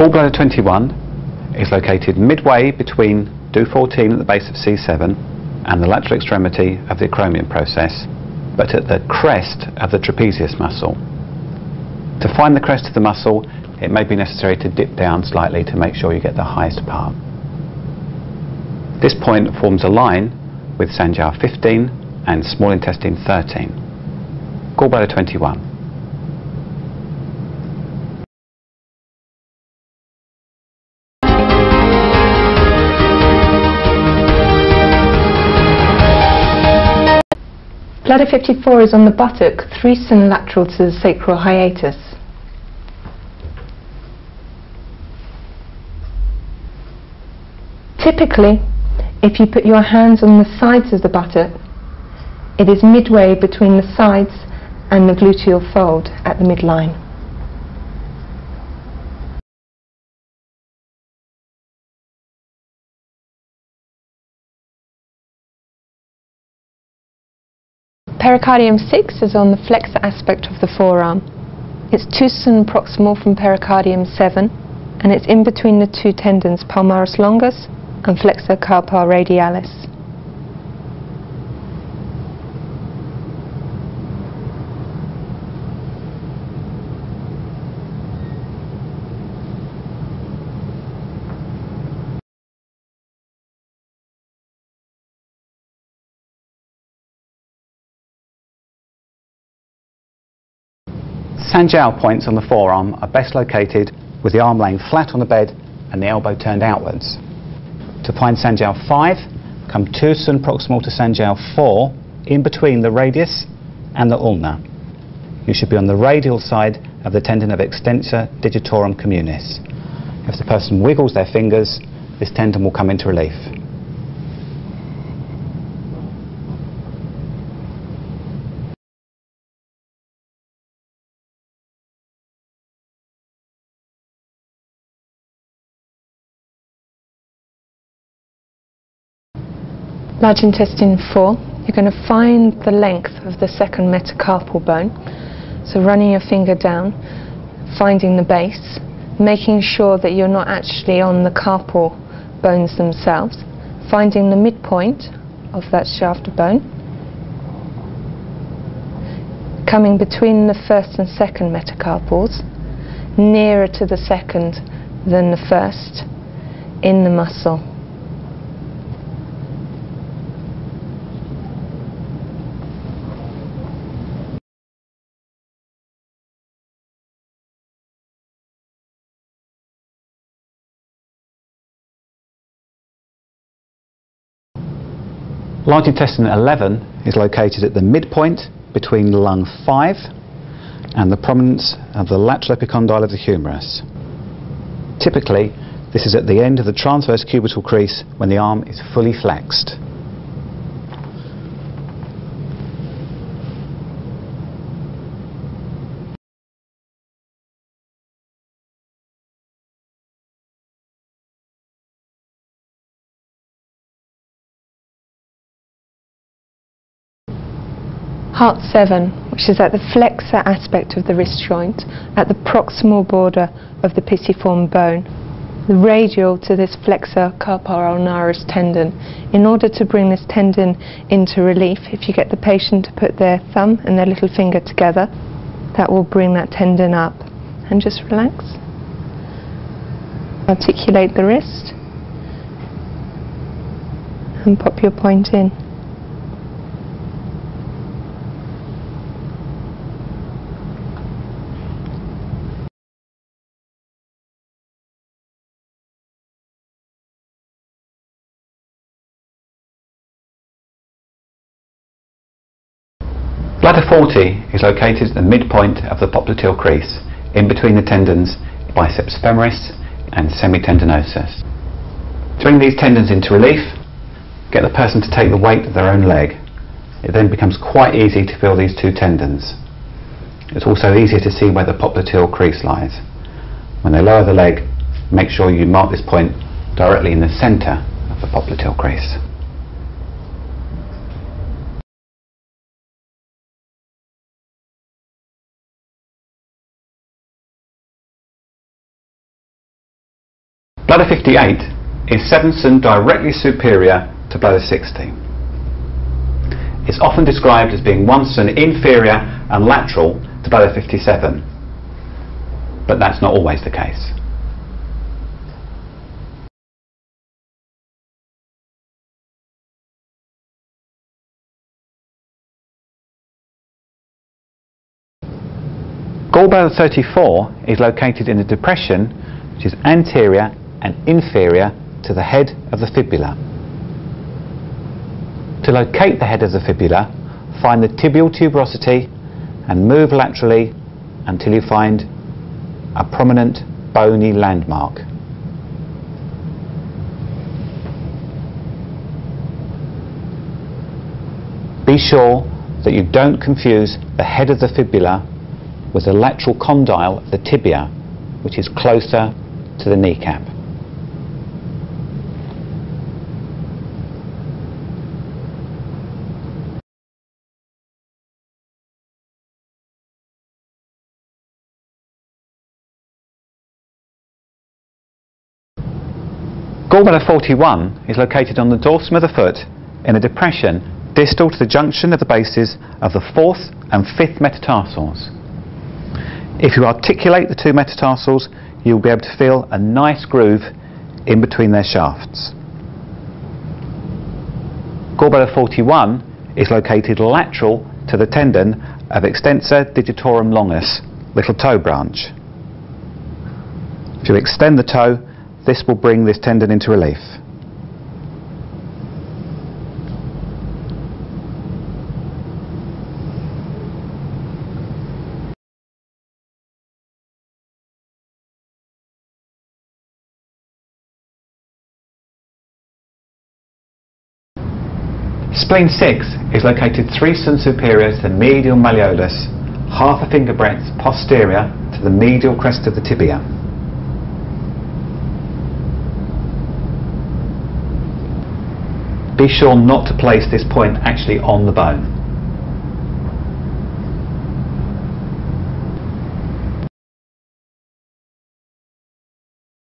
Gallbladder 21 is located midway between DO14 at the base of C7 and the lateral extremity of the acromion process, but at the crest of the trapezius muscle. To find the crest of the muscle, it may be necessary to dip down slightly to make sure you get the highest part. This point forms a line with Sanjiao 15 and small intestine 13. Gallbladder 21. Bladder 54 is on the buttock, 3 cm lateral to the sacral hiatus. Typically, if you put your hands on the sides of the buttock, it is midway between the sides and the gluteal fold at the midline. Pericardium 6 is on the flexor aspect of the forearm. It's 2 cm proximal from pericardium 7, and it's in between the two tendons palmaris longus and flexor carpi radialis. Sanjiao points on the forearm are best located with the arm laying flat on the bed and the elbow turned outwards. To find Sanjiao 5, come 2 cm proximal to Sanjiao 4, in between the radius and the ulna. You should be on the radial side of the tendon of extensor digitorum communis. If the person wiggles their fingers, this tendon will come into relief. Large intestine 4, you're going to find the length of the second metacarpal bone. So running your finger down, finding the base, making sure that you're not actually on the carpal bones themselves, finding the midpoint of that shaft of bone, coming between the first and second metacarpals, nearer to the second than the first in the muscle. Large intestine 11 is located at the midpoint between lung 5 and the prominence of the lateral epicondyle of the humerus. Typically, this is at the end of the transverse cubital crease when the arm is fully flexed. Heart 7, which is at the flexor aspect of the wrist joint, at the proximal border of the pisiform bone, the radial to this flexor carpi ulnaris tendon. In order to bring this tendon into relief, if you get the patient to put their thumb and their little finger together, that will bring that tendon up. And just relax. Articulate the wrist and pop your point in. Bladder 40 is located at the midpoint of the popliteal crease, in between the tendons biceps femoris and semitendinosus. To bring these tendons into relief, get the person to take the weight of their own leg. It then becomes quite easy to feel these two tendons. It's also easier to see where the popliteal crease lies. When they lower the leg, make sure you mark this point directly in the centre of the popliteal crease. Bladder 58 is Sevenson directly superior to bladder 60. It's often described as being Onsen inferior and lateral to bladder 57, but that's not always the case. Gallbladder 34 is located in a depression which is anterior and inferior to the head of the fibula. To locate the head of the fibula, find the tibial tuberosity and move laterally until you find a prominent bony landmark. Be sure that you don't confuse the head of the fibula with the lateral condyle of the tibia, which is closer to the kneecap. Gallbladder 41 is located on the dorsum of the foot in a depression distal to the junction of the bases of the 4th and 5th metatarsals. If you articulate the two metatarsals, you'll be able to feel a nice groove in between their shafts. Gallbladder 41 is located lateral to the tendon of extensor digitorum longus, little toe branch. If you extend the toe, this will bring this tendon into relief. Spleen 6 is located 3 cm superior to the medial malleolus, half a finger breadth posterior to the medial crest of the tibia. Be sure not to place this point actually on the bone.